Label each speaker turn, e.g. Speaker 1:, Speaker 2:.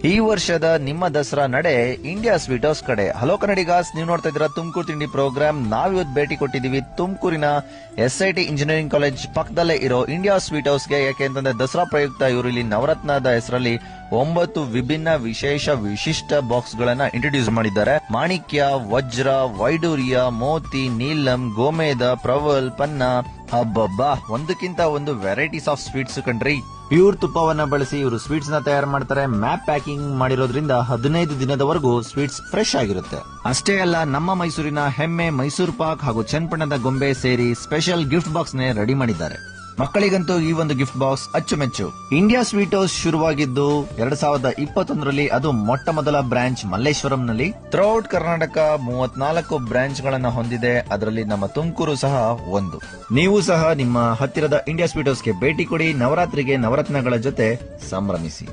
Speaker 1: ಈ ವರ್ಷದ ನಿಮ್ಮ ದಸರಾ ನಡೆ ಇಂಡಿಯಾ ಸ್ವೀಟ್ ಹೌಸ್ ಕಡೆ. ಹಲೋ ಕನ್ನಡಿಗಾಸ್, ನೀವು ನೋಡ್ತಾ ಇದ್ದೀರಾ ತುಮಕೂರು ತಿಂಡಿ ಪ್ರೋಗ್ರಾಮ್. ನಾವಿವತ್ತು ಭೇಟಿ ಕೊಟ್ಟಿದ್ದೀವಿ ತುಮಕೂರಿನ SIT ಇಂಜಿನಿಯರಿಂಗ್ ಕಾಲೇಜ್ ಪಕ್ಕದಲ್ಲೇ ಇರೋ ಇಂಡಿಯಾ ಸ್ವೀಟ್ ಹೌಸ್ಗೆ. ಯಾಕೆ ಅಂತಂದ್ರೆ ದಸರಾ ಪ್ರಯುಕ್ತ ಇವರು ಇಲ್ಲಿ ನವರತ್ನದ ಹೆಸರಲ್ಲಿ 9 ವಿಭಿನ್ನ ವಿಶಿಷ್ಟ ಬಾಕ್ಸ್ ಗಳನ್ನ ಇಂಟ್ರೊಡ್ಯೂಸ್ ಮಾಡಿದ್ದಾರೆ. ಮಾಣಿಕ್ಯ, ವಜ್ರ, ವೈಡೂರ್ಯ, ಮೋತಿ, ನೀಲಂ, ಗೋಮೇದ, ಪ್ರವಲ್, ಪನ್ನ, ಹಬ್ಬಬ್ಬಾ ಒಂದಕ್ಕಿಂತ ಒಂದು ವೆರೈಟೀಸ್ ಆಫ್ ಸ್ವೀಟ್ಸ್ ಕಣ್ರಿ. ಪ್ಯೂರ್ ತುಪ್ಪವನ್ನ ಬಳಸಿ ಇವರು ಸ್ವೀಟ್ಸ್ ನ ತಯಾರು ಮಾಡ್ತಾರೆ. ಮ್ಯಾಪ್ ಪ್ಯಾಕಿಂಗ್ ಮಾಡಿರೋದ್ರಿಂದ 15 ದಿನದವರೆಗೂ ಸ್ವೀಟ್ಸ್ ಫ್ರೆಶ್ ಆಗಿರುತ್ತೆ. ಅಷ್ಟೇ ಅಲ್ಲ, ನಮ್ಮ ಮೈಸೂರಿನ ಹೆಮ್ಮೆ ಮೈಸೂರು ಪಾಕ್ ಹಾಗೂ ಚನ್ನಪಣ್ಣದ ಗೊಂಬೆ ಸೇರಿ ಸ್ಪೆಷಲ್ ಗಿಫ್ಟ್ ಬಾಕ್ಸ್ ನೇ ರೆಡಿ ಮಾಡಿದ್ದಾರೆ. ಮಕ್ಕಳಿಗಂತೂ ಈ ಒಂದು ಗಿಫ್ಟ್ ಬಾಕ್ಸ್ ಅಚ್ಚುಮೆಚ್ಚು. ಇಂಡಿಯಾ ಸ್ವೀಟ್ ಹೌಸ್ ಶುರುವಾಗಿದ್ದು 2021ರಲ್ಲಿ. ಅದು ಮೊಟ್ಟ ಮೊದಲ ಬ್ರಾಂಚ್ ಮಲ್ಲೇಶ್ವರಂನಲ್ಲಿ. ಥ್ರೂಔಟ್ ಕರ್ನಾಟಕ 34 ಬ್ರಾಂಚ್ ಗಳನ್ನ ಹೊಂದಿದೆ. ಅದರಲ್ಲಿ ನಮ್ಮ ತುಮಕೂರು ಸಹ ಒಂದು. ನೀವು ಸಹ ನಿಮ್ಮ ಹತ್ತಿರದ ಇಂಡಿಯಾ ಸ್ವೀಟ್ ಹೌಸ್ಗೆ ಭೇಟಿ ಕೊಡಿ. ನವರಾತ್ರಿಗೆ ನವರತ್ನಗಳ ಜೊತೆ ಸಂಭ್ರಮಿಸಿ.